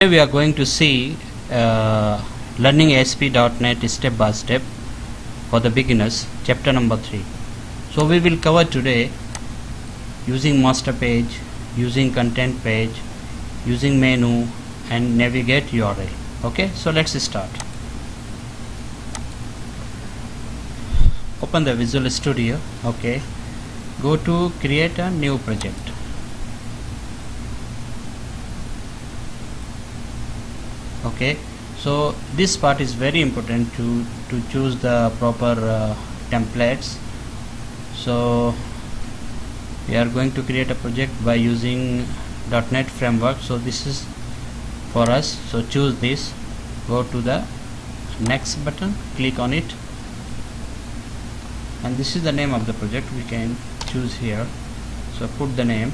We are going to see learning ASP.NET step by step for the beginners, chapter number 3. So we will cover today using master page, using content page, using menu and navigate URL. Okay, so let's start. Open the Visual Studio. Okay, go to create a new project. Okay, so this part is very important to choose the proper templates. So we are going to create a project by using .NET framework, so this is for us. So choose this, go to the next button, click on it, and this is the name of the project. We can choose here, so put the name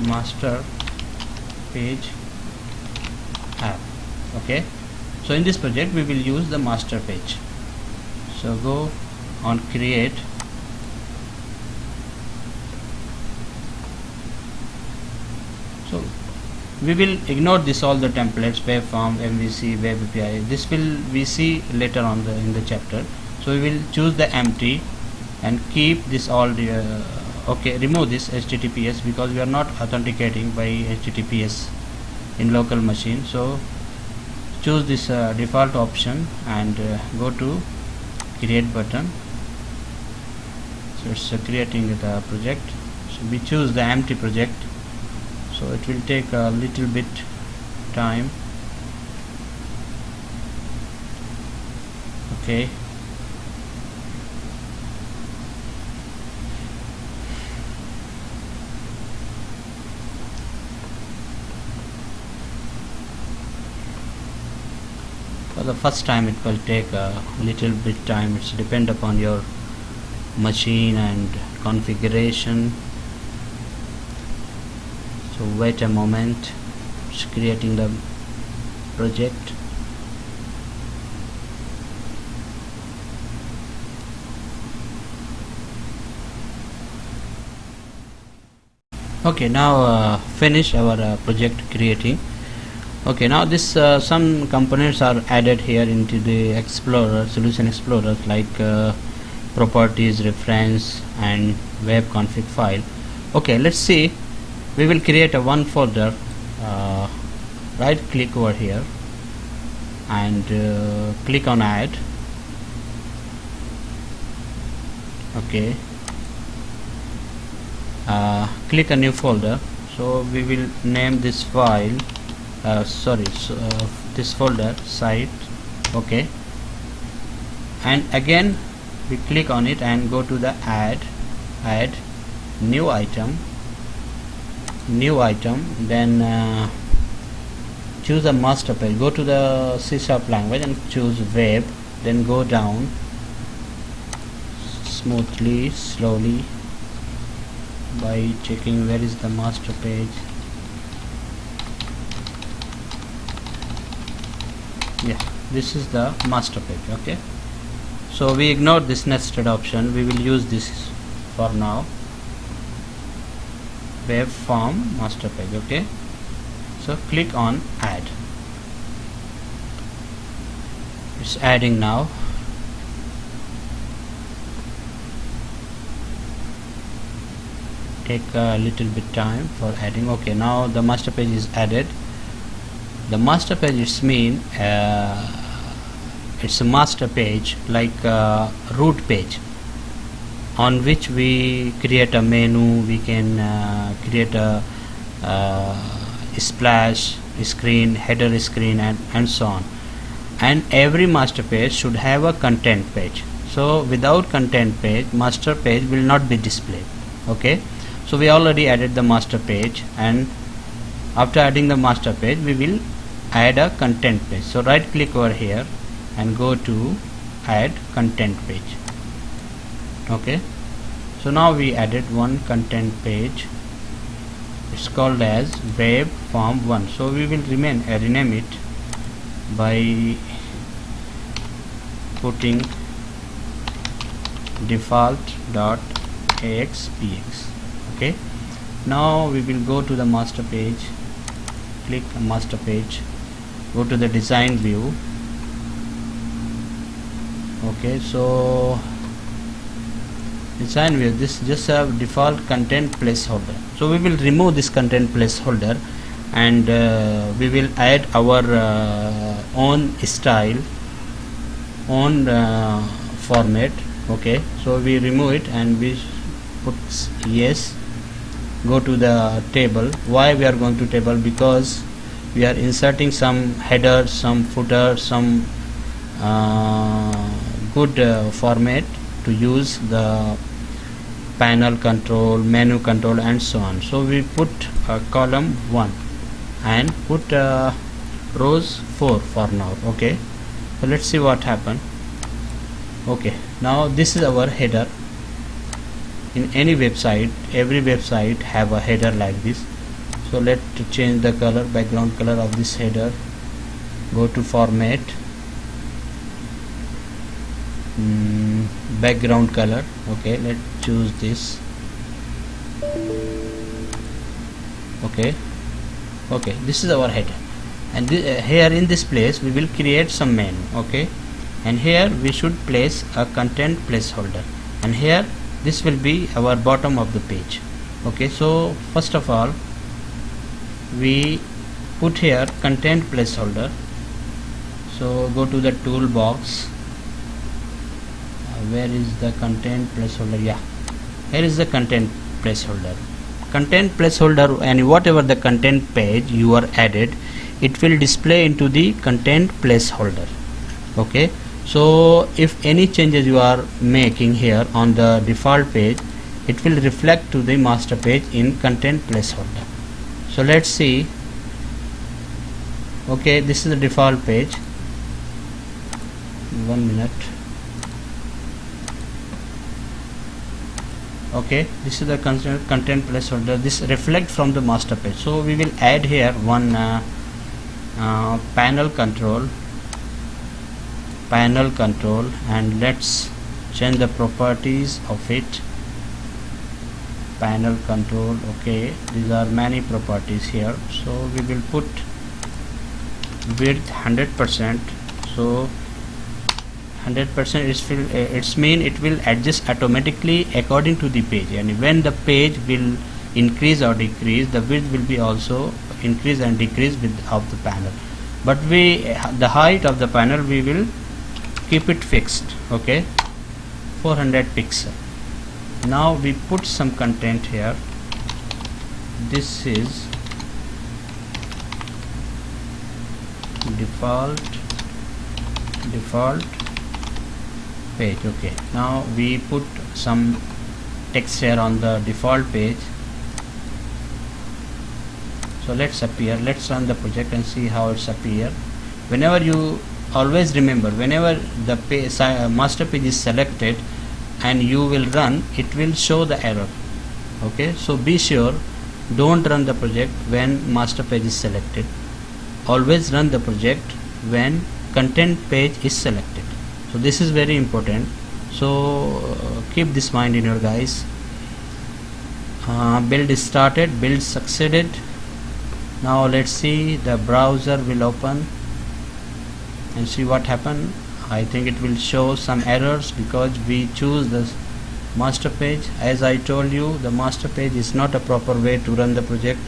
master page app. Okay, so in this project we will use the master page. So go on create, so we will ignore this all the templates, web form, MVC, web API. This will we see later on in the chapter. So we will choose the empty and keep this all the okay, remove this HTTPS because we are not authenticating by HTTPS in local machine. So choose this default option and go to create button. So it's creating the project. So we choose the empty project, so it will take a little bit time. Okay, for the first time it will take a little bit time. It's depend upon your machine and configuration. So wait a moment, it's creating the project. Okay, now finish our project creating. Okay, now this some components are added here into the Explorer, Solution Explorer, like properties, reference and web config file. Okay, let's see. We will create a one folder. Right click over here and click on add. Okay, click a new folder. So we will name this file this folder site. Okay, and again we click on it and go to the add new item, then choose a master page. Go to the C# language and choose web, then go down smoothly, slowly, by checking where is the master page. Yeah, this is the master page. Okay, so we ignore this nested option, we will use this for now. Web form master page. Okay, so click on add. It's adding now. Take a little bit time for adding. Okay, now the master page is added. The master page is mean it's a master page like a root page on which we create a menu. We can create a splash screen, header screen and so on. And every master page should have a content page. So without content page, master page will not be displayed. Okay, so we already added the master page, and after adding the master page we will add a content page. So right click over here and go to add content page. Okay, so now we added one content page. It's called as web form 1. So we will rename it by putting default.axpx. Okay, now we will go to the master page click master page, go to the design view. Okay, so design view, this just have default content placeholder. So we will remove this content placeholder, and we will add our own style, own format. Okay, so we remove it and we put yes. Go to the table. Why we are going to table? Because we are inserting some header, some footer, some good format to use the panel control, menu control, and so on. So we put column 1 and put rows 4 for now. Okay, so let's see what happened. Okay, now this is our header. In any website, every website have a header like this. So let's change the color, background color of this header. Go to format, background color. Okay, let's choose this. Okay, this is our header, and here in this place we will create some menu. Okay, and here we should place a content placeholder, and here this will be our bottom of the page. Okay, so first of all we put here content placeholder. So go to the toolbox. Where is the content placeholder? Yeah, here is the content placeholder. Content placeholder, and whatever the content page you are added, it will display into the content placeholder. Okay, so if any changes you are making here on the default page, it will reflect to the master page in content placeholder. So let's see. Okay, this is the default page. 1 minute. Okay, this is the content placeholder. This reflect from the master page. So we will add here one panel control, and let's change the properties of it. Panel control. Okay, these are many properties here. So we will put width 100%. So 100% it's mean it will adjust automatically according to the page, and when the page will increase or decrease, the width will be also increase and decrease with of the panel. But the height of the panel we will keep it fixed. Okay, 400 pixel. Now we put some content here. This is default page. Okay, now we put some text here on the default page. So let's run the project and see how it's appear. Whenever you always remember, whenever the master page is selected and you will run, it will show the error. Okay, so be sure, don't run the project when master page is selected. Always run the project when content page is selected. So this is very important. So keep this mind in your guys. Build is started, build succeeded. Now let's see, the browser will open and see what happened. I think it will show some errors because we choose the master page. As I told you, the master page is not a proper way to run the project.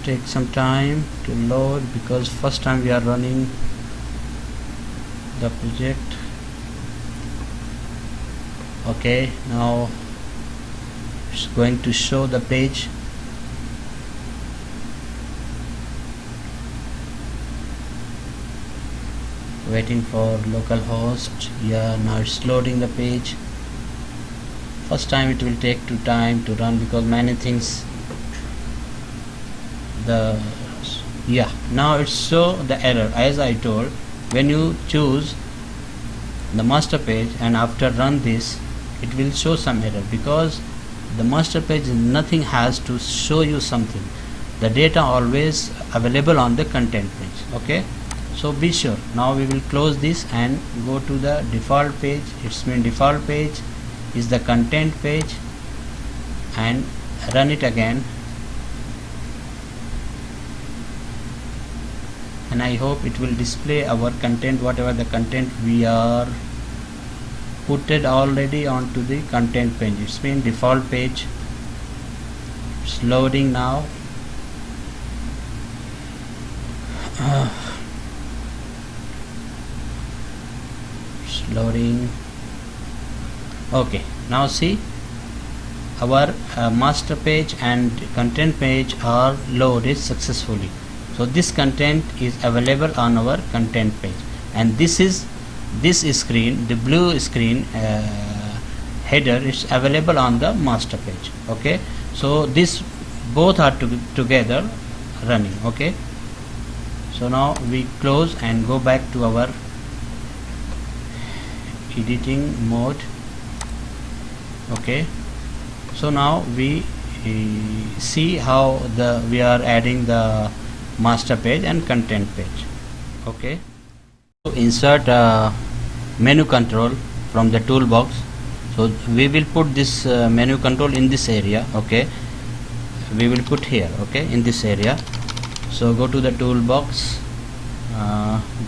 Take some time to load because first time we are running the project. Okay, now it's going to show the page. Waiting for localhost. Yeah, now it's loading the page. First time it will take time to run because many things. Now it show the error. As I told, when you choose the master page and after run this, it will show some error because the master page nothing has to show you something. The data always available on the content page. Okay, so be sure. Now we will close this and go to the default page. It's mean default page, is the content page and run it again, and I hope it will display our content, whatever the content we are put it already onto the content page. It's been default page. It's loading now. It's loading. Okay, now see, our master page and content page are loaded successfully. So this content is available on our content page, and this screen, the blue screen header, is available on the master page. Okay, so this both are together running. Okay, so now we close and go back to our editing mode. Okay, so now we see how we are adding the master page and content page. Okay, so insert menu control from the toolbox. So we will put this menu control in this area. Okay, we will put here. Okay, in this area. So go to the toolbox,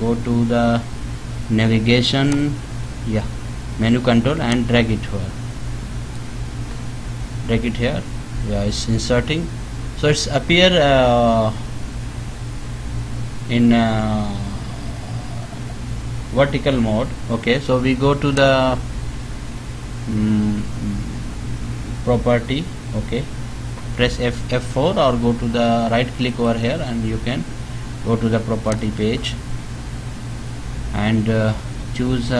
go to the navigation, yeah, menu control, and drag it here. Drag it here. Yeah, it's inserting. So it's appear in vertical mode. Okay, so we go to the property. Okay, press F4 or go to the right click over here, and you can go to the property page and choose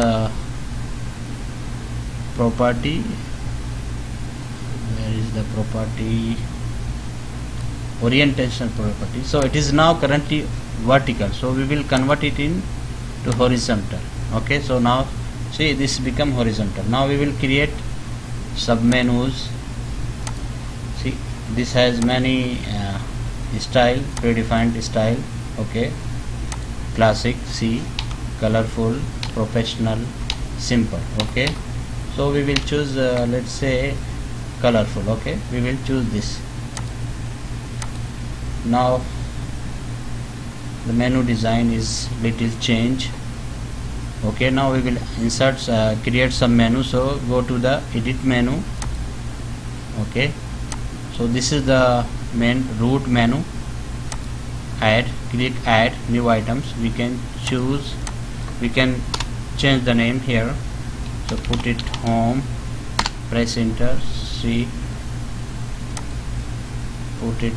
property. Where is the property? Orientation property. So it is now currently vertical, so we will convert it in to horizontal. Okay, so now see, this become horizontal. Now we will create submenus. See, this has many style, predefined style. Okay, classic, C, colorful, professional, simple. Okay, so we will choose let's say colorful. Okay, we will choose this. Now the menu design is little change. Okay, now we will insert create some menu. So go to the edit menu. Okay, so this is the main root menu. Add, click add new items. We can choose, we can change the name here. So put it home, press enter. See, put it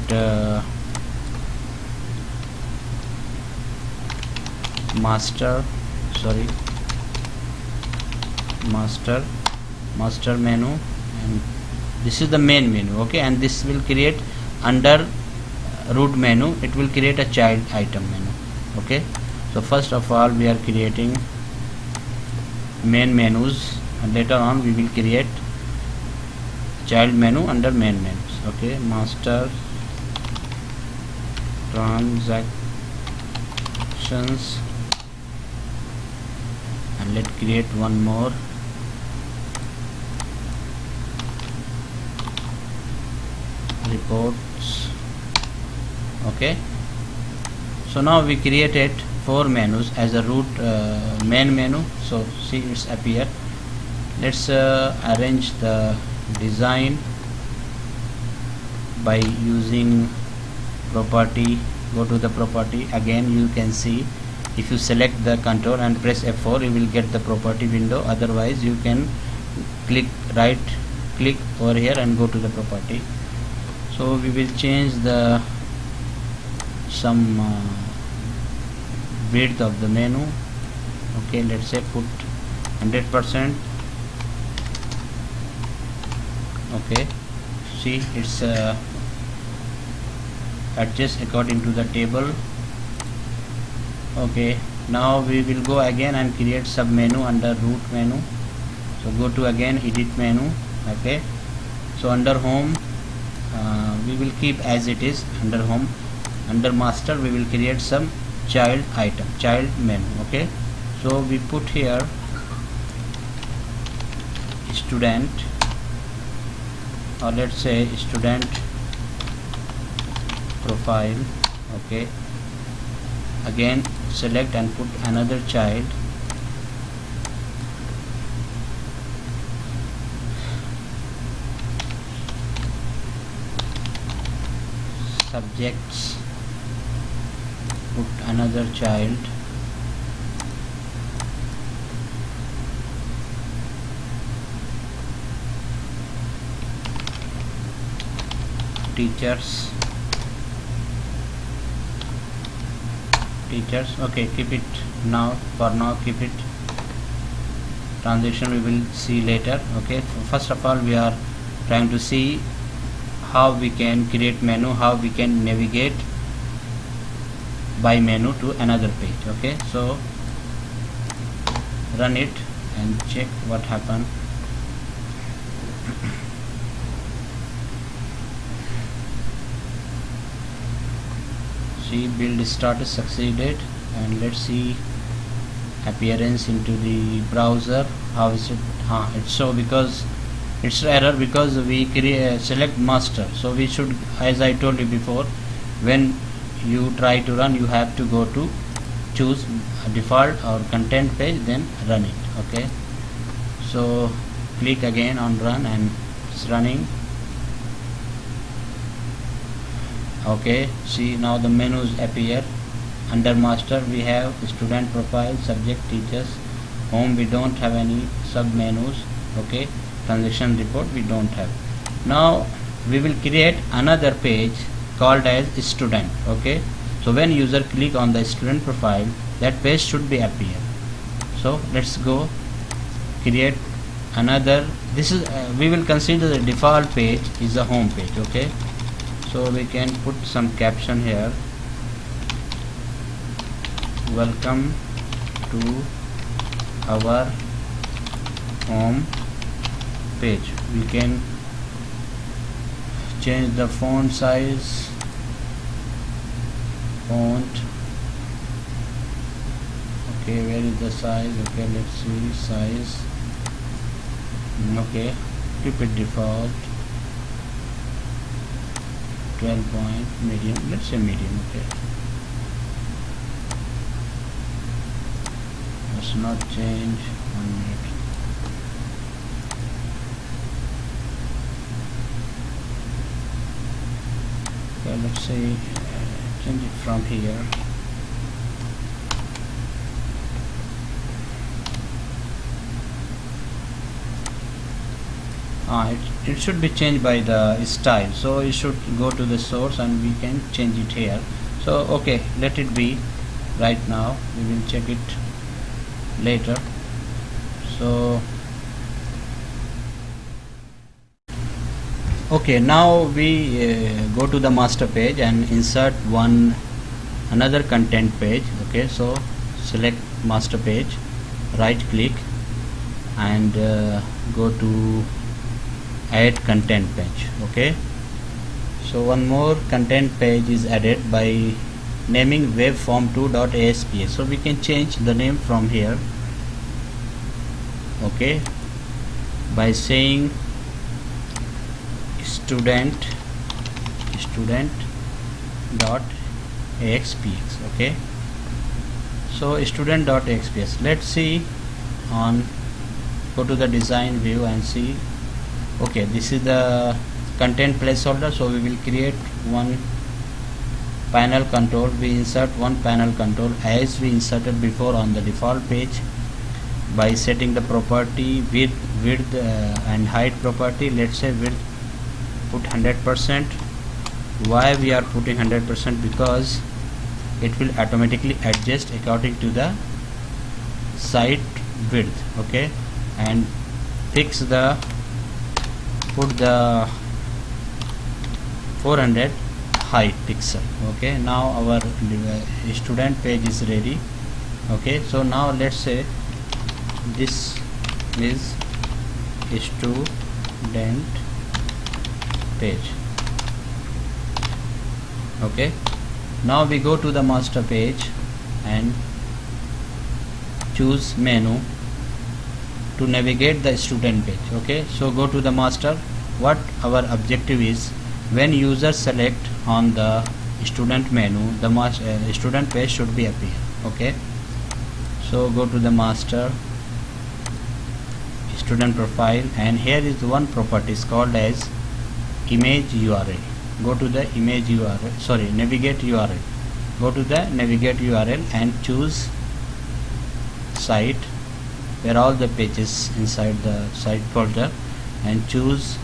master menu, and this is the main menu. Okay, and this will create under root menu, it will create a child item menu. Okay, so first of all we are creating main menus, and later on we will create child menu under main menus. Okay, master transactions, and let's create one more. Reports. Okay, so now we created 4 menus as a root main menu. So see, it's appear. Let's arrange the design by using property. Go to the property again. You can see, if you select the control and press F4, you will get the property window. Otherwise you can right click over here and go to the property. So we will change the some width of the menu. Okay, let's say put 100%. Okay, see, it's adjust according to the table. Okay, now we will go again and create sub menu under root menu. So go to again edit menu. Okay, so under home we will keep as it is. Under home, under master, we will create some child item, child menu. Okay, so we put here student, or let's say student profile. Okay, again select and put another child. Subjects, put another child. Teachers, okay, keep it now, for now keep it. Transition we will see later. Okay, first of all we are trying to see how we can create menu, how we can navigate by menu to another page. Okay, so run it and check what happened. See, build start is succeeded, and let's see appearance into the browser. How is it? It's so because it's error because we select master. So we should, as I told you before, when you try to run, you have to go to choose default or content page, then run it. Okay, so click again on run and it's running. Okay, see now the menus appear. Under master we have student profile, subject, teachers. Home we don't have any sub menus. Okay, transaction report we don't have. Now we will create another page called as student. Okay, so when user click on the student profile, that page should be appear. So let's go create another. This is we will consider the default page is the home page. Okay, so we can put some caption here. Welcome to our home page. We can change the font size, font. Okay, where is the size? Okay, let's see size. Okay, keep it default. 12 point medium. Let's say medium. Okay, let's not change. 1 minute. Okay, let's say change it from here. It should be changed by the style, so you should go to the source and we can change it here. So okay, let it be right now. We will check it later. So okay, now we go to the master page and insert another content page. Okay, so select master page, right click and go to add content page. Okay, so one more content page is added by naming webform2.asps. so we can change the name from here. Okay, by saying student dot axpx. Okay, so student.axps. let's see on, go to the design view and see. Okay, this is the content placeholder, so we will create one panel control. We insert one panel control as we inserted before on the default page by setting the property width and height property. Let's say width put 100%. Why we are putting 100%? Because it will automatically adjust according to the site width. Okay, and fix the put the 400 height pixel. Okay, now our student page is ready. Okay, so now let's say this is student page. Okay, now we go to the master page and choose menu. to navigate the student page. Okay, so go to the master. What our objective is, when user select on the student menu, the student page should be appear. Okay, so go to the master, student profile, and here is one property is called as image URL. Go to the image URL, sorry, navigate URL. Go to the navigate URL and choose site, where all the pages inside the site folder, and choose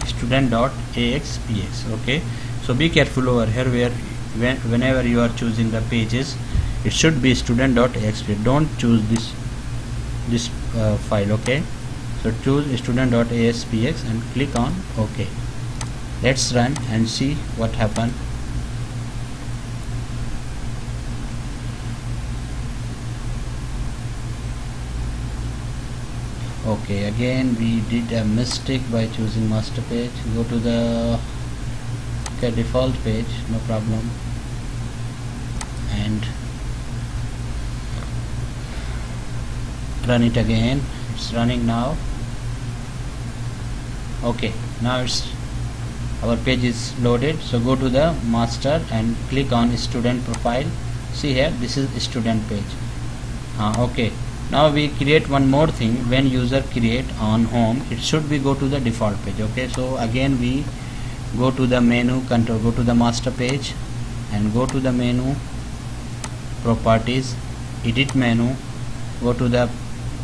student.axpx. Okay, so be careful over here, where whenever you are choosing the pages, it should be student.axpx. don't choose this file. Okay, so choose student.aspx and click on OK. Let's run and see what happened. Okay, again we did a mistake by choosing master page. Go to the default page, no problem, and run it again. It's running now. Okay, now our page is loaded. So go to the master and click on student profile. See here, this is student page. Okay, now we create one more thing. When user create on home, it should be go to the default page. Okay, so again we go to the menu control, go to the master page and go to the menu, properties, edit menu, go to the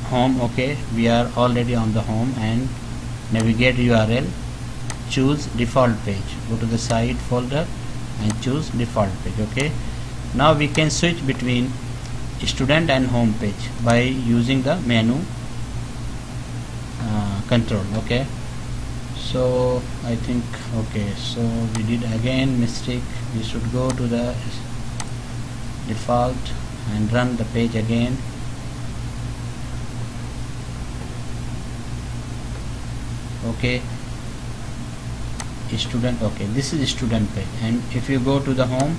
home. Okay, we are already on the home, and navigate URL, choose default page, go to the site folder and choose default page. Okay, now we can switch between student and home page by using the menu control. Okay, so I think, okay, so we did again mistake. We should go to the default and run the page again. Okay, student. Okay, this is student page, and if you go to the home,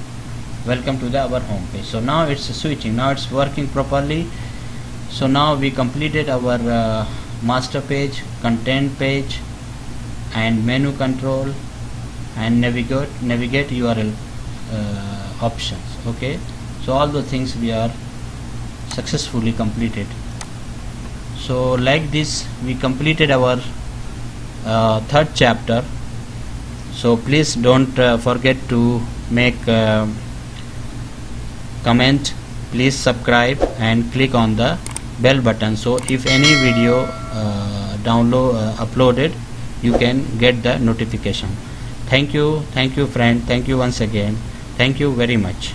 welcome to our home page. So now it's switching, now it's working properly. So now we completed our master page, content page, and menu control, and navigate URL options. Okay, so all the things we are successfully completed. So like this we completed our third chapter. So please don't forget to make comment, please subscribe and click on the bell button, so if any video uploaded, you can get the notification. Thank you friend, thank you once again, thank you very much.